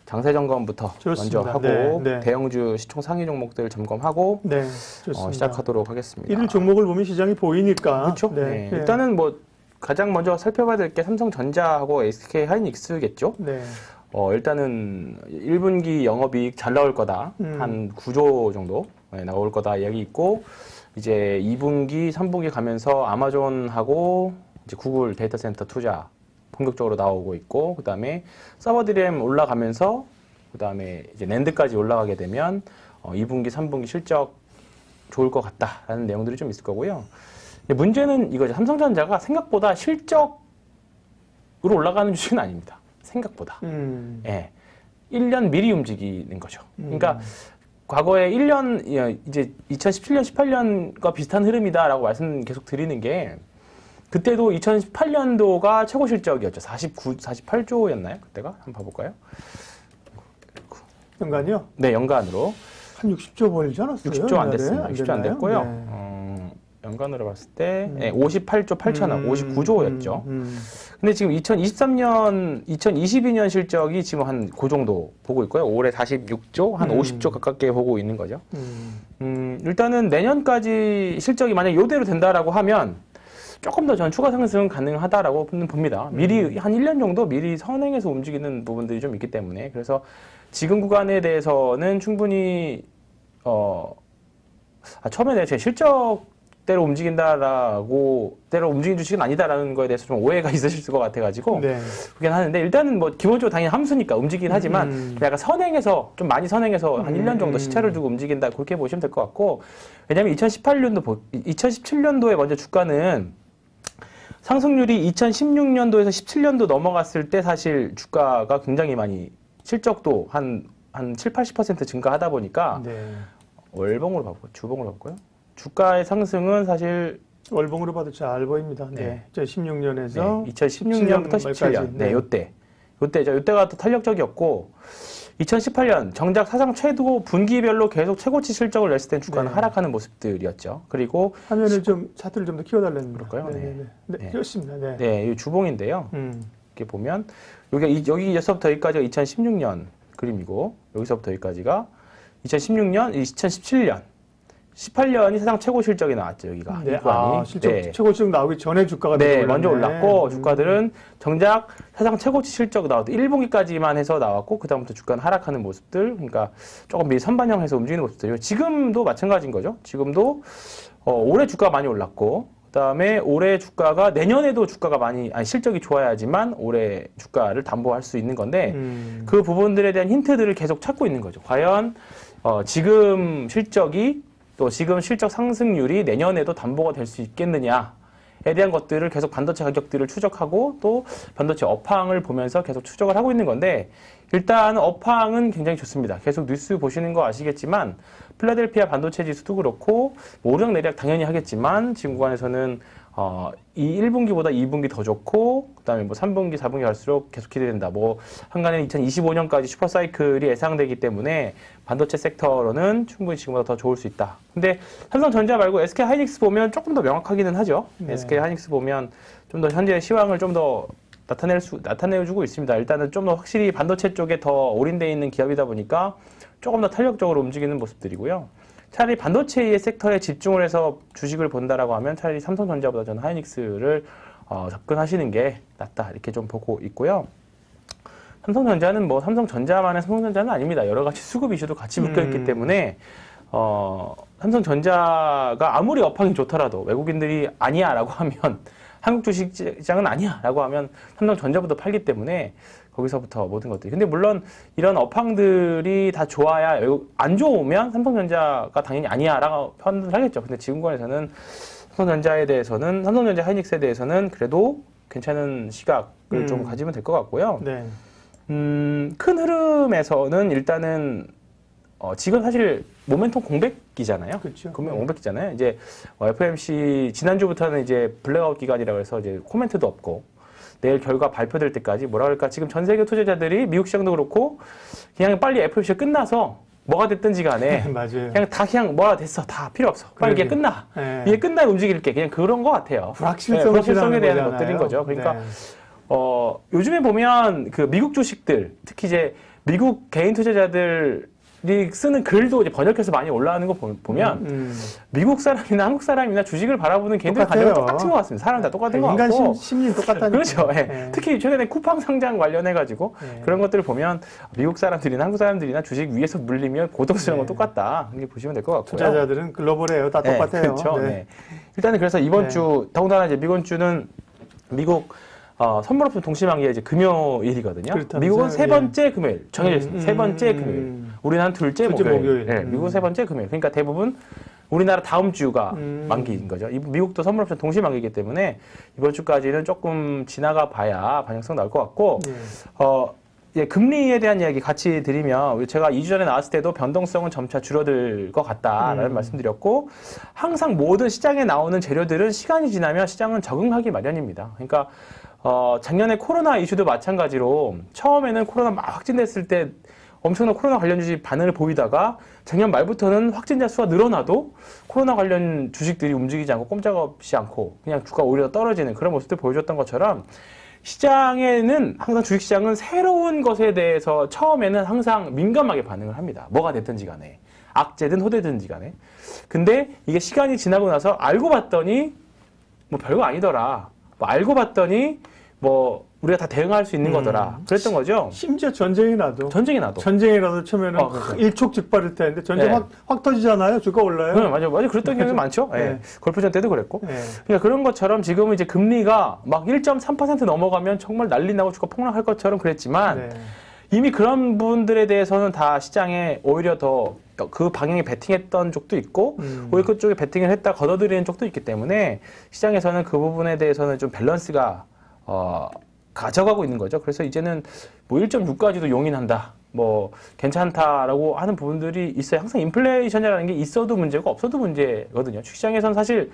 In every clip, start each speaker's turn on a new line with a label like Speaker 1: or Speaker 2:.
Speaker 1: 장세 점검부터
Speaker 2: 좋습니다.
Speaker 1: 먼저 하고
Speaker 2: 네, 네.
Speaker 1: 대형주 시총 상위 종목들 점검하고
Speaker 2: 네,
Speaker 1: 시작하도록 하겠습니다.
Speaker 2: 이를 종목을 보면 시장이 보이니까.
Speaker 1: 그렇죠.
Speaker 2: 네,
Speaker 1: 네.
Speaker 2: 네.
Speaker 1: 일단은 뭐 가장 먼저 살펴봐야 될 게 삼성전자하고 SK 하이닉스겠죠.
Speaker 2: 네.
Speaker 1: 일단은 1분기 영업이익 잘 나올 거다. 한 9조 정도 나올 거다 이야기 있고, 이제 2분기, 3분기 가면서 아마존하고 이제 구글 데이터 센터 투자 본격적으로 나오고 있고, 그 다음에 서버 DRAM 올라가면서, 그 다음에 이제 낸드까지 올라가게 되면 2분기, 3분기 실적 좋을 것 같다라는 내용들이 좀 있을 거고요. 근데 문제는 이거죠. 삼성전자가 생각보다 실적으로 올라가는 주식은 아닙니다. 생각보다. 예. 1년 미리 움직이는 거죠. 그러니까 과거에 1년, 이제 2017년, 18년과 비슷한 흐름이다라고 말씀 계속 드리는 게, 그때도 2018년도가 최고 실적이었죠. 48조였나요? 그때가? 한번 봐볼까요?
Speaker 2: 연간이요?
Speaker 1: 네, 연간으로.
Speaker 2: 한 60조 벌지 않았어요?
Speaker 1: 60조 안 됐습니다. 60조 안 됐고요.
Speaker 2: 네.
Speaker 1: 연간으로 봤을 때 58조 8천억, 59조였죠. 근데 지금 2022년 실적이 지금 한 그 정도 보고 있고요. 올해 46조, 한 50조 가깝게 보고 있는 거죠. 일단은 내년까지 실적이 만약 이대로 된다라고 하면 조금 더 전 추가 상승은 가능하다라고 봅니다. 미리 한 1년 정도 미리 선행해서 움직이는 부분들이 좀 있기 때문에, 그래서 지금 구간에 대해서는 충분히 처음에 제 실적대로 움직인다라고 대로 움직인 주식은 아니다라는 거에 대해서 좀 오해가 있으실 것 같아가지고
Speaker 2: 네.
Speaker 1: 그렇긴 하는데, 일단은 뭐 기본적으로 당연히 함수니까 움직이긴 하지만 약간 선행해서 좀 많이 선행해서 한 1년 정도 시차를 두고 움직인다, 그렇게 보시면 될 것 같고, 왜냐하면 2017년도에 먼저 주가는 상승률이 2016년도에서 17년도 넘어갔을 때 사실 주가가 굉장히 많이 실적도 한 7, 80% 증가하다 보니까
Speaker 2: 네.
Speaker 1: 월봉으로 바꿔요. 주봉으로 바꿔요. 주가의 상승은 사실
Speaker 2: 월봉으로 봐도 잘 보입니다. 네. 2016년에서
Speaker 1: 2016년부터 17년. 네, 요때가 더 탄력적이었고, 2018년 정작 사상 최고 분기별로 계속 최고치 실적을 냈을 땐 주가는 하락하는 모습들이었죠. 그리고
Speaker 2: 화면을 좀 차트를 좀 더 키워달라는
Speaker 1: 그럴까요?
Speaker 2: 네, 좋습니다. 네.
Speaker 1: 네, 이 주봉인데요. 이렇게 보면 여기서부터 여기까지가 2016년 그림이고, 여기서부터 여기까지가 2016년, 2017년, 18년이 사상 최고 실적이 나왔죠. 여기가
Speaker 2: 네.
Speaker 1: 이 구간이.
Speaker 2: 실적 최고 실적 나오기 전에 주가가
Speaker 1: 먼저 올랐고, 주가들은 정작 사상 최고치 실적 나왔고 1분기까지만 해서 나왔고, 그 다음부터 주가는 하락하는 모습들, 그러니까 조금 미리 선반영해서 움직이는 모습들이요. 지금도 마찬가지인 거죠. 지금도 올해 주가 많이 올랐고, 그다음에 올해 주가가 내년에도 주가가 실적이 좋아야지만 올해 주가를 담보할 수 있는 건데, 그 부분들에 대한 힌트들을 계속 찾고 있는 거죠. 과연 지금 실적이 또 지금 실적 상승률이 내년에도 담보가 될 수 있겠느냐에 대한 것들을 계속 반도체 가격들을 추적하고, 또 반도체 업황을 보면서 계속 추적을 하고 있는 건데, 일단 업황은 굉장히 좋습니다. 계속 뉴스 보시는 거 아시겠지만 필라델피아 반도체 지수도 그렇고, 오르락내리락 당연히 하겠지만 지금 구간에서는 이 1분기보다 2분기 더 좋고, 그다음에 뭐 3분기, 4분기 갈수록 계속 기대된다. 뭐 한간에 2025년까지 슈퍼사이클이 예상되기 때문에 반도체 섹터로는 충분히 지금보다 더 좋을 수 있다. 근데 삼성전자 말고 SK 하이닉스 보면 조금 더 명확하기는 하죠. 네. SK 하이닉스 보면 좀 더 현재 시황을 좀 더 나타내주고 있습니다. 일단은 좀 더 확실히 반도체 쪽에 더 올인되어 있는 기업이다 보니까 조금 더 탄력적으로 움직이는 모습들이고요. 차라리 반도체의 섹터에 집중을 해서 주식을 본다라고 하면 차라리 삼성전자보다 저는 하이닉스를 접근하시는 게 낫다, 이렇게 좀 보고 있고요. 삼성전자는 뭐 삼성전자만의 삼성전자는 아닙니다. 여러 가지 수급 이슈도 같이 묶여 있기 때문에 삼성전자가 아무리 업황이 좋더라도 외국인들이 아니야라고 하면, 한국 주식시장은 아니야라고 하면 삼성전자부터 팔기 때문에 거기서부터 모든 것들이. 근데 물론 이런 업황들이 다 좋아야, 안 좋으면 삼성전자가 당연히 아니야라고 판단을 하겠죠. 근데 지금 구간에서는 삼성전자에 대해서는, 삼성전자 하이닉스에 대해서는 그래도 괜찮은 시각을 좀 가지면 될 것 같고요.
Speaker 2: 네.
Speaker 1: 큰 흐름에서는 일단은 지금 사실 모멘텀 공백기잖아요.
Speaker 2: 그렇죠.
Speaker 1: 공백기잖아요. 이제 FOMC 지난주부터는 이제 블랙아웃 기간이라고 해서 이제 코멘트도 없고, 내일 결과 발표될 때까지 뭐라 그럴까, 지금 전 세계 투자자들이 미국 시장도 그렇고 그냥 빨리 FOMC가 끝나서 뭐가 됐든지 간에
Speaker 2: 맞아요.
Speaker 1: 그냥 뭐가 됐어, 다 필요 없어, 빨리 이게 끝나, 이게 끝나야 움직일게, 그냥 그런 것 같아요. 불확실성에 대한 것들인 거죠. 그러니까 요즘에 보면 그 미국 주식들, 특히 이제 미국 개인 투자자들이 쓰는 글도 이제 번역해서 많이 올라오는 거 보면 미국 사람이나 한국 사람이나 주식을 바라보는 개인들의 관점은 똑같은 것 같습니다. 사람 다 똑같은 것
Speaker 2: 인간
Speaker 1: 같고.
Speaker 2: 심리는 똑같다니까.
Speaker 1: 그렇죠. 예. 특히 최근에 쿠팡 상장 관련해가지고 그런 것들을 보면 미국 사람들이나 한국 사람들이나 주식 위에서 물리면 고통스러운 건 똑같다. 이렇게 보시면 될 것 같고요.
Speaker 2: 투자자들은 글로벌해요. 다 똑같아요.
Speaker 1: 그렇죠. 네. 일단은 그래서 이번 주 더군다나 이제 미국 주는 미국 선물 옵션 동시만기가 이제 금요일이거든요.
Speaker 2: 그렇다면서요?
Speaker 1: 미국은 세 번째 금요일 정해져 있습니다. 세 번째 금요일. 우리는 한 둘째 목요일. 네, 미국은 세 번째 금요일. 그러니까 대부분 우리나라 다음 주가 만기인 거죠. 미국도 선물 옵션 동시 만기이기 때문에 이번 주까지는 조금 지나가 봐야 방향성 나올 것 같고 금리에 대한 이야기 같이 드리면 제가 2주 전에 나왔을 때도 변동성은 점차 줄어들 것 같다라는 말씀드렸고 항상 모든 시장에 나오는 재료들은 시간이 지나면 시장은 적응하기 마련입니다. 그러니까 작년에 코로나 이슈도 마찬가지로 처음에는 코로나 막 확진됐을 때 엄청난 코로나 관련 주식 반응을 보이다가 작년 말부터는 확진자 수가 늘어나도 코로나 관련 주식들이 움직이지 않고 꼼짝없이 않고 그냥 주가 오히려 떨어지는 그런 모습들 보여줬던 것처럼 시장에는 항상 주식시장은 새로운 것에 대해서 처음에는 항상 민감하게 반응을 합니다. 뭐가 됐든지 간에. 악재든 호재든지 간에. 근데 이게 시간이 지나고 나서 알고 봤더니 뭐 별거 아니더라. 뭐 알고 봤더니 뭐 우리가 다 대응할 수 있는 거더라. 그랬던 거죠.
Speaker 2: 심지어 전쟁이 나도 처음에는 일촉즉발일 때인데 전쟁 확 터지잖아요. 주가 올라요.
Speaker 1: 네, 맞아요. 그랬던 경우가 많죠. 네. 골프전 때도 그랬고. 그러니까 그런 것처럼 지금은 이제 금리가 막 1.3% 넘어가면 정말 난리 나고 주가 폭락할 것처럼 그랬지만 이미 그런 분들에 대해서는 다 시장에 오히려 더 그 방향에 베팅했던 쪽도 있고 오히려 그쪽에 베팅을 했다 걷어들이는 쪽도 있기 때문에 시장에서는 그 부분에 대해서는 좀 밸런스가 가져가고 있는 거죠. 그래서 이제는 뭐 1.6까지도 용인한다. 뭐 괜찮다라고 하는 부분들이 있어요. 항상 인플레이션이라는 게 있어도 문제고 없어도 문제거든요. 주식시장에서는 사실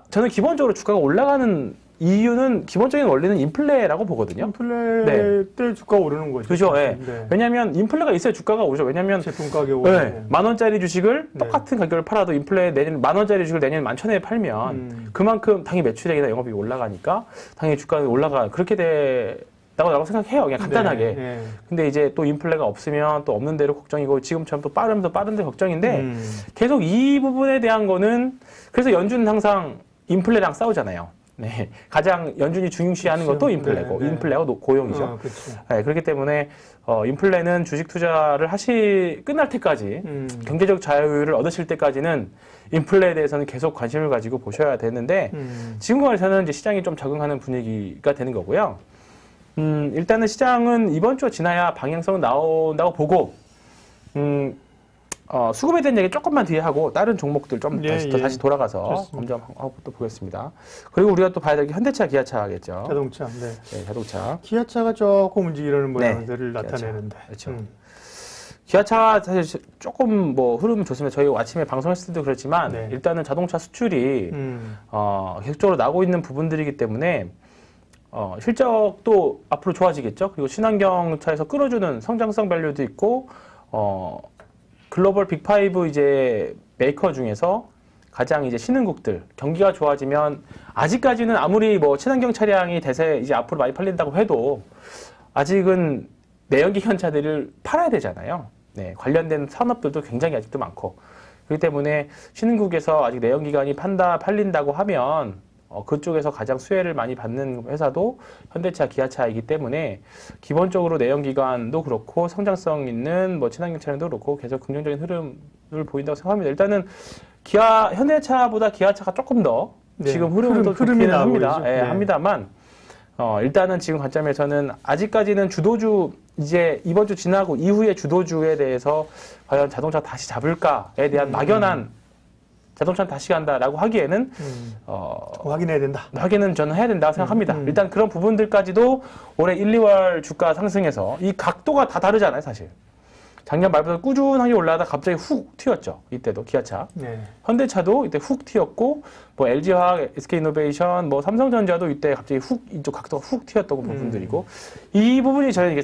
Speaker 1: 저는 기본적으로 주가가 올라가는 이유는 기본적인 원리는 인플레라고 보거든요.
Speaker 2: 인플레 때 주가가 오르는 거죠.
Speaker 1: 그렇죠. 네. 왜냐하면 인플레가 있어야 주가가 오르죠. 왜냐하면
Speaker 2: 제품 가격 오르고
Speaker 1: 10,000원짜리 주식을 똑같은 가격을 팔아도 인플레 내년 10,000원짜리 주식을 내년 11,000원에 팔면 그만큼 당연히 매출액이나 영업이익이 올라가니까 당연히 주가가 올라가 그렇게 된다고 생각해요. 그냥 간단하게. 근데 이제 또 인플레가 없으면 또 없는 대로 걱정이고 지금처럼 또 빠르면 더 빠른데 걱정인데 계속 이 부분에 대한 거는 그래서 연준은 항상 인플레랑 싸우잖아요. 네, 가장 연준이 중요시하는 것도 인플레고 인플레하고 고용이죠. 네, 그렇기 때문에 인플레는 주식 투자를 끝날 때까지 경제적 자유를 얻으실 때까지는 인플레에 대해서는 계속 관심을 가지고 보셔야 되는데 지금까지는 이제 시장이 좀 적응하는 분위기가 되는 거고요. 일단은 시장은 이번 주가 지나야 방향성은 나온다고 보고 수급에 대한 얘기 조금만 뒤에 하고 다른 종목들 좀 다시 돌아가서 검증하고 또 보겠습니다. 그리고 우리가 또 봐야 될 게 현대차, 기아차겠죠.
Speaker 2: 자동차.
Speaker 1: 자동차.
Speaker 2: 기아차가 조금 움직이려는 모양들을 나타내는데.
Speaker 1: 그렇죠. 기아차가 사실 조금 뭐 흐름 좋습니다. 저희 아침에 방송했을 때도 그렇지만 일단은 자동차 수출이 계속적으로 나오고 있는 부분들이기 때문에 실적도 앞으로 좋아지겠죠. 그리고 친환경차에서 끌어주는 성장성 밸류도 있고 글로벌 빅5 이제 메이커 중에서 가장 이제 신흥국들 경기가 좋아지면 아직까지는 아무리 뭐 친환경 차량이 대세 이제 앞으로 많이 팔린다고 해도 아직은 내연기 현차들을 팔아야 되잖아요. 네, 관련된 산업들도 굉장히 아직도 많고 그렇기 때문에 신흥국에서 아직 내연기관이 팔린다고 하면 그쪽에서 가장 수혜를 많이 받는 회사도 현대차, 기아차이기 때문에 기본적으로 내연기관도 그렇고 성장성 있는 뭐 친환경 차량도 그렇고 계속 긍정적인 흐름을 보인다고 생각합니다. 일단은 현대차보다 기아차가 조금 더 지금 흐름이 좋기는 합니다. 합니다만 일단은 지금 관점에서는 아직까지는 주도주 이제 이번 주 지나고 이후에 주도주에 대해서 과연 자동차 다시 잡을까에 대한 막연한 자동차는 다시 간다라고 하기에는
Speaker 2: 확인해야 된다.
Speaker 1: 확인은 저는 해야 된다고 생각합니다. 일단 그런 부분들까지도 올해 1, 2월 주가 상승에서 이 각도가 다 다르잖아요, 사실. 작년 말부터 꾸준하게 올라가다 갑자기 훅 튀었죠. 이때도 기아차. 현대차도 이때 훅 튀었고 뭐 LG화학, SK이노베이션, 뭐 삼성전자도 이때 갑자기 이쪽 각도가 훅 튀었던 부분들이고 이 부분이 저는 이게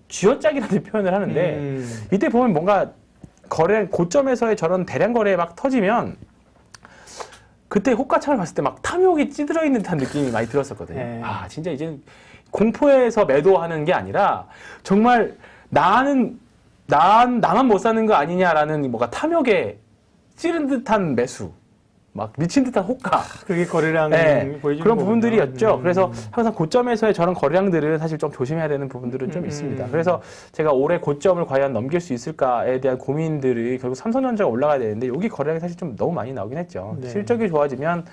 Speaker 1: 쥐어짜기라는 표현을 하는데 이때 보면 뭔가 고점에서의 저런 대량 거래에 막 터지면 그때 호가창을 봤을 때 막 탐욕이 찌들어 있는 듯한 느낌이 많이 들었었거든요. 진짜 이제 공포에서 매도하는 게 아니라 정말 나만 못 사는 거 아니냐라는 뭔가 탐욕에 찌른 듯한 매수. 막 미친 듯한 호가.
Speaker 2: 그게 거래량
Speaker 1: 네,
Speaker 2: 보여주는
Speaker 1: 그런 부분들이었죠. 그래서 항상 고점에서의 저런 거래량들은 사실 좀 조심해야 되는 부분들은 좀 있습니다. 그래서 제가 올해 고점을 과연 넘길 수 있을까에 대한 고민들이 결국 삼성전자가 올라가야 되는데 여기 거래량이 사실 좀 너무 많이 나오긴 했죠.
Speaker 2: 네.
Speaker 1: 실적이 좋아지면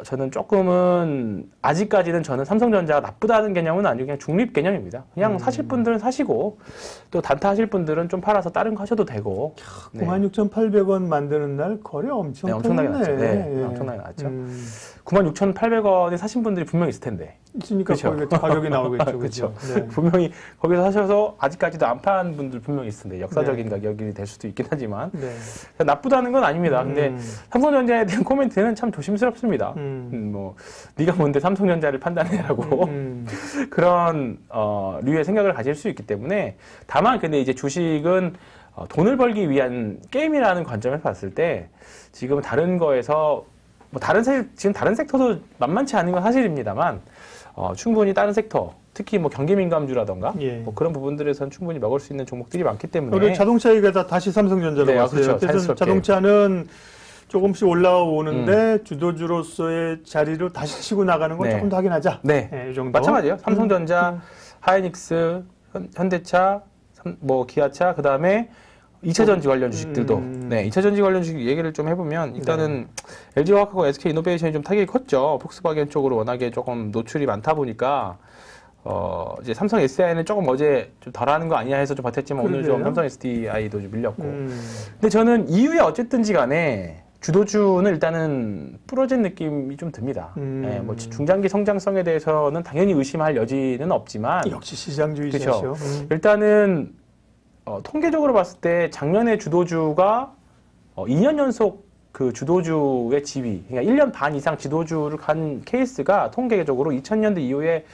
Speaker 1: 저는 조금은 아직까지는 저는 삼성전자가 나쁘다는 개념은 아니고 그냥 중립 개념입니다. 그냥 사실 분들은 사시고 또 단타 하실 분들은 좀 팔아서 다른 거 하셔도 되고.
Speaker 2: 96,800원 만드는 날 거래 엄청
Speaker 1: 네, 엄청나게
Speaker 2: 네.
Speaker 1: 났죠. 네, 엄청나게 났죠. 96,800원에 사신 분들이 분명히 있을 텐데.
Speaker 2: 있으니까 거기가 가격이 나오겠죠.
Speaker 1: 그렇죠.
Speaker 2: 네.
Speaker 1: 분명히 거기서 사셔서 아직까지도 안 판 분들 분명히 있을 텐데 역사적인 가격이 될 수도 있긴 하지만
Speaker 2: 네.
Speaker 1: 나쁘다는 건 아닙니다. 근데 삼성전자에 대한 코멘트는 참 조심스럽습니다. 뭐 네가 뭔데 삼성전자를 판단해라고 그런 류의 생각을 가질 수 있기 때문에 다만 근데 이제 주식은 돈을 벌기 위한 게임이라는 관점에서 봤을 때 지금 다른 거에서 뭐 지금 다른 섹터도 만만치 않은 건 사실입니다만 충분히 다른 섹터 특히 뭐 경기 민감주라던가
Speaker 2: 예.
Speaker 1: 뭐 그런 부분들에서는 충분히 먹을 수 있는 종목들이 많기 때문에
Speaker 2: 우리 자동차 얘기가 다시 삼성전자로
Speaker 1: 네,
Speaker 2: 왔어요.
Speaker 1: 그렇죠.
Speaker 2: 그래서 자동차는 조금씩 올라오는데 주도주로서의 자리로 다시 치고 나가는 건
Speaker 1: 네.
Speaker 2: 조금 더 하긴 하자.
Speaker 1: 네,
Speaker 2: 이 정도.
Speaker 1: 마찬가지예요. 삼성전자, 하이닉스, 현대차, 뭐 기아차, 그 다음에 2차전지 관련 주식들도 네, 2차전지 관련 주식 얘기를 좀 해보면 일단은 LG화학하고 SK이노베이션이 좀 타격이 컸죠. 폭스바겐 쪽으로 워낙에 조금 노출이 많다 보니까 이제 삼성 SDI는 조금 어제 좀 덜하는 거 아니냐 해서 좀 버텼지만 오늘 좀 삼성 SDI도 좀 밀렸고. 근데 저는 이후에 어쨌든지 간에 주도주는 일단은 부러진 느낌이 좀 듭니다. 네, 뭐 중장기 성장성에 대해서는 당연히 의심할 여지는 없지만
Speaker 2: 역시 시장주의자죠.
Speaker 1: 그렇죠. 일단은 통계적으로 봤을 때 작년에 주도주가 2년 연속 그 주도주의 지위, 그러니까 1년 반 이상 지도주를 간 케이스가 통계적으로 2000년대 이후에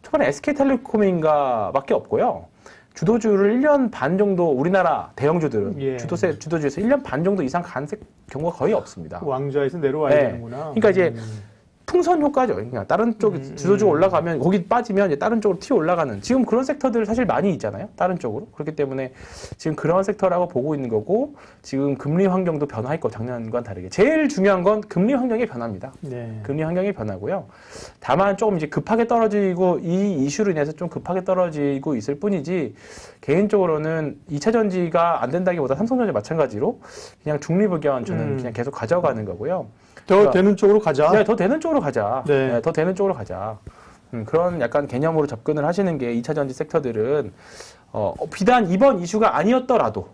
Speaker 1: 초반에 SK텔레콤인가 밖에 없고요. 주도주를 1년 반 정도 우리나라 대형주들은 주도주에서 1년 반 정도 이상 간 경우가 거의 없습니다.
Speaker 2: 왕좌에서 내려와야 되는구나.
Speaker 1: 그러니까 이제 풍선 효과죠. 그러니까 다른 쪽 주도주가 올라가면 거기 빠지면 이제 다른 쪽으로 튀어 올라가는 지금 그런 섹터들 사실 많이 있잖아요. 다른 쪽으로. 그렇기 때문에 지금 그런 섹터라고 보고 있는 거고 지금 금리 환경도 변화했고 작년과는 다르게 제일 중요한 건 금리 환경의 변화입니다.
Speaker 2: 네.
Speaker 1: 금리 환경의 변화고요. 다만 조금 이제 급하게 떨어지고 이 이슈로 인해서 좀 급하게 떨어지고 있을 뿐이지 개인적으로는 2차 전지가 안 된다기보다 삼성전자 마찬가지로 그냥 중립 의견 저는 그냥 계속 가져가는 거고요.
Speaker 2: 더 되는 쪽으로 가자.
Speaker 1: 네, 더 되는 쪽으로 가자.
Speaker 2: 네.
Speaker 1: 네, 더 되는 쪽으로 가자. 그런 약간 개념으로 접근을 하시는 게 2차 전지 섹터들은 비단 이번 이슈가 아니었더라도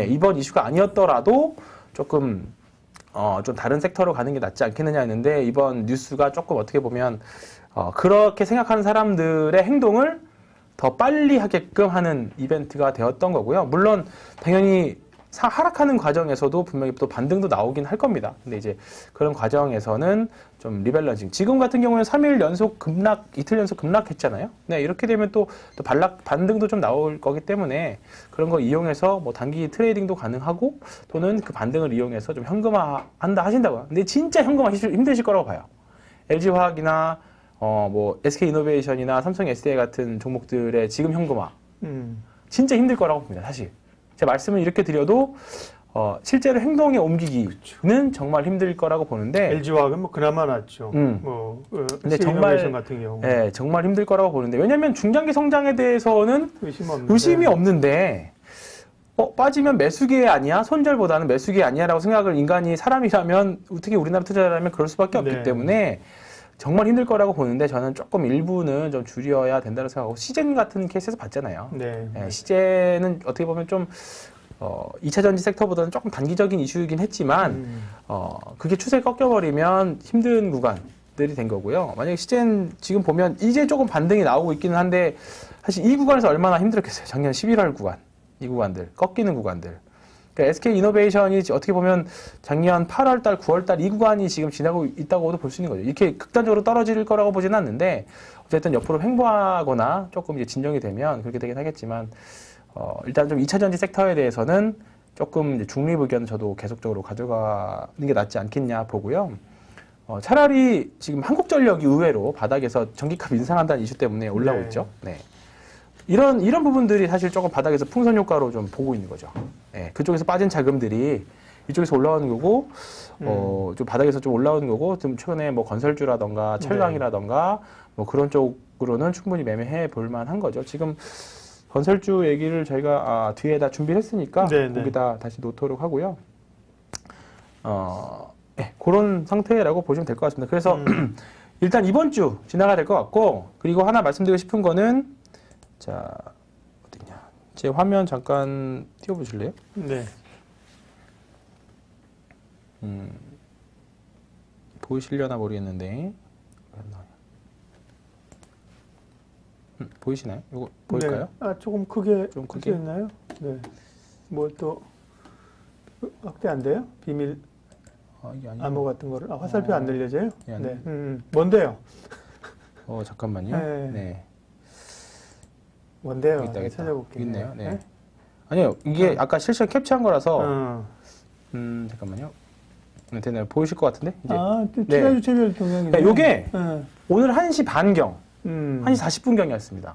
Speaker 1: 이번 이슈가 아니었더라도 조금 좀 다른 섹터로 가는 게 낫지 않겠느냐 했는데 이번 뉴스가 조금 어떻게 보면 그렇게 생각하는 사람들의 행동을 더 빨리 하게끔 하는 이벤트가 되었던 거고요. 물론 당연히 하락하는 과정에서도 분명히 또 반등도 나오긴 할 겁니다. 근데 이제 그런 과정에서는 좀 리밸런싱. 지금 같은 경우는 3일 연속 급락, 이틀 연속 급락했잖아요. 네, 이렇게 되면 또 반등도 좀 나올 거기 때문에 그런 거 이용해서 뭐 단기 트레이딩도 가능하고 또는 그 반등을 이용해서 좀 현금화 한다 하신다고요. 근데 진짜 현금화 힘드실 거라고 봐요. LG화학이나 뭐 SK이노베이션이나 삼성 SDI 같은 종목들의 지금 현금화. 진짜 힘들 거라고 봅니다, 사실. 제 말씀을 이렇게 드려도 실제로 행동에 옮기기는 정말 힘들 거라고 보는데
Speaker 2: LG화학은 뭐 그나마 낫죠.
Speaker 1: 근데 정말
Speaker 2: 같은 경우.
Speaker 1: 네, 정말 힘들 거라고 보는데 왜냐하면 중장기 성장에 대해서는 의심이 없는데 빠지면 매수기에 아니야? 손절보다는 매수기에 아니야라고 생각을 인간이 사람이라면 특히 우리나라 투자자라면 그럴 수밖에 없기 때문에 정말 힘들 거라고 보는데 저는 조금 일부는 좀 줄여야 된다고 생각하고 시젠 같은 케이스에서 봤잖아요. 시젠은 어떻게 보면 좀 2차 전지 섹터보다는 조금 단기적인 이슈이긴 했지만 그게 추세 꺾여버리면 힘든 구간들이 된 거고요. 만약에 시젠 지금 보면 이제 조금 반등이 나오고 있기는 한데 사실 이 구간에서 얼마나 힘들었겠어요. 작년 11월 구간, 이 구간들, 꺾이는 구간들. 그러니까 SK이노베이션이 어떻게 보면 작년 8월달, 9월달 이 구간이 지금 지나고 있다고도 볼 수 있는 거죠. 이렇게 극단적으로 떨어질 거라고 보지는 않는데 어쨌든 옆으로 횡보하거나 조금 이제 진정이 되면 그렇게 되긴 하겠지만 일단 좀 2차 전지 섹터에 대해서는 조금 이제 중립 의견 저도 계속적으로 가져가는 게 낫지 않겠냐 보고요. 차라리 지금 한국전력이 의외로 바닥에서 전기값 인상한다는 이슈 때문에 올라오고 있죠. 네. 이런 부분들이 사실 조금 바닥에서 풍선 효과로 좀 보고 있는 거죠. 예, 그쪽에서 빠진 자금들이 이쪽에서 올라오는 거고, 좀 바닥에서 좀 올라오는 거고, 좀 최근에 뭐 건설주라던가 철강이라던가 뭐 그런 쪽으로는 충분히 매매해 볼 만한 거죠. 지금 건설주 얘기를 저희가 뒤에다 준비했으니까 거기다 다시 놓도록 하고요. 예, 그런 상태라고 보시면 될 것 같습니다. 그래서 일단 이번 주 지나가야 될 것 같고, 그리고 하나 말씀드리고 싶은 거는, 자, 어딨냐. 제 화면 잠깐 띄워보실래요?
Speaker 2: 네.
Speaker 1: 보이시려나 모르겠는데. 보이시나요? 이거 보일까요?
Speaker 2: 네. 조금 크게.
Speaker 1: 좀 크게
Speaker 2: 있나요? 네. 뭐 또, 확대 안 돼요? 비밀.
Speaker 1: 이게 아니고.
Speaker 2: 암호 같은 거를. 화살표 안 늘려져요?
Speaker 1: 네.
Speaker 2: 뭔데요?
Speaker 1: 잠깐만요. 네.
Speaker 2: 뭔데요?
Speaker 1: 있다.
Speaker 2: 찾아볼게요.
Speaker 1: 있네요. 네. 아니요, 이게 아까 실시간 캡처한 거라서. 잠깐만요. 되나요? 보이실 것 같은데? 이제.
Speaker 2: 투자주체별 동향이네.
Speaker 1: 네, 요게 오늘 1시 반경, 1시 40분경이었습니다.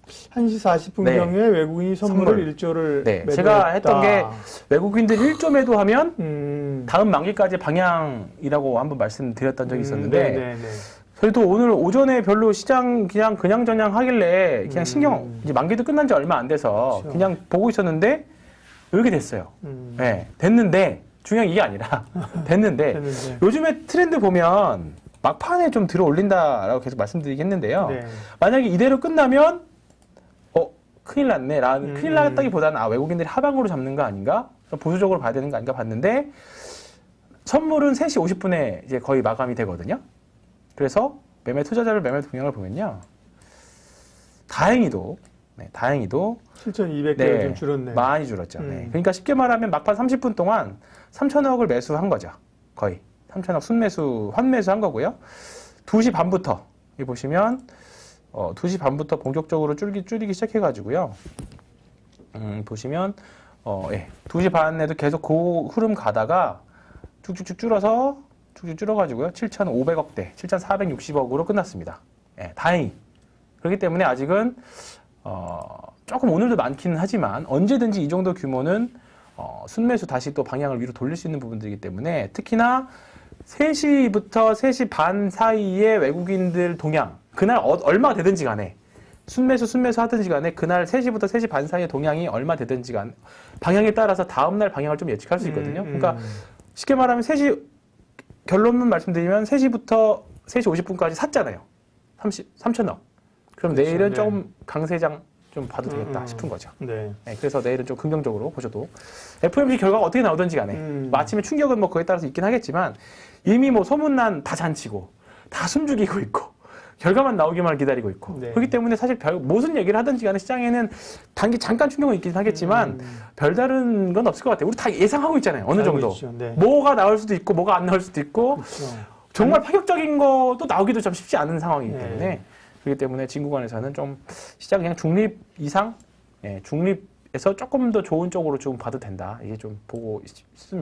Speaker 2: 1시 40분경에 외국인이 선물 1조를
Speaker 1: 네, 제가 했던 게 외국인들 1조 매도하면 다음 만기까지 방향이라고 한번 말씀드렸던 적이 있었는데 저희도 오늘 오전에 별로 시장 그냥 하길래 그냥 신경, 이제 만기도 끝난 지 얼마 안 돼서
Speaker 2: 그렇죠.
Speaker 1: 그냥 보고 있었는데 이렇게 됐어요. 네, 됐는데 중요한 이게 아니라 됐는데 요즘에 트렌드 보면 막판에 좀 들어 올린다라고 계속 말씀드리겠는데요. 만약에 이대로 끝나면 큰일 났네. 큰일 났다기보다는 외국인들이 하방으로 잡는 거 아닌가? 보수적으로 봐야 되는 거 아닌가 봤는데 선물은 3시 50분에 이제 거의 마감이 되거든요. 그래서 투자자별 매매 동향을 보면요. 다행히도
Speaker 2: 7,200개가 좀 줄었네.
Speaker 1: 많이 줄었죠. 그러니까 쉽게 말하면 막판 30분 동안 3천억을 매수한 거죠. 거의 3천억 환매수한 거고요. 2시 반부터 여기 보시면 2시 반부터 본격적으로 줄이기 시작해가지고요. 보시면 2시 반에도 계속 그 흐름 가다가 쭉쭉쭉 줄어가지고요. 7,500억대, 7,460억으로 끝났습니다. 다행히. 그렇기 때문에 아직은 조금 오늘도 많기는 하지만 언제든지 이 정도 규모는 순매수 다시 또 방향을 위로 돌릴 수 있는 부분들이기 때문에 특히나 3시부터 3시 반 사이에 외국인들 동향, 그날 얼마 되든지 간에 순매수 하든지 간에 그날 3시부터 3시 반 사이의 동향이 얼마 되든지 간에 방향에 따라서 다음날 방향을 좀 예측할 수 있거든요. 그러니까 쉽게 말하면 3시 결론만 말씀드리면 3시부터 3시 50분까지 샀잖아요. 3천억. 그럼
Speaker 2: 그렇죠.
Speaker 1: 내일은 조금 강세장 좀 봐도 되겠다 싶은 거죠. 그래서 내일은 좀 긍정적으로 보셔도 FOMC 결과가 어떻게 나오든지 간에 아침에 충격은 뭐 그에 따라서 있긴 하겠지만 이미 뭐 소문난 다 잔치고 다 숨죽이고 있고 결과만 나오기만 기다리고 있고 그렇기 때문에 사실 무슨 얘기를 하든지 간에 시장에는 잠깐 충격은 있긴 하겠지만 별다른 건 없을 것 같아요. 우리 다 예상하고 있잖아요. 어느 정도. 뭐가 나올 수도 있고 뭐가 안 나올 수도 있고 정말 파격적인 것도 나오기도 좀 쉽지 않은 상황이기 때문에 그렇기 때문에 지금 구간에서는 좀 시장 그냥 중립 이상 중립에서 조금 더 좋은 쪽으로 좀 봐도 된다. 이게 좀 보고 있습니다.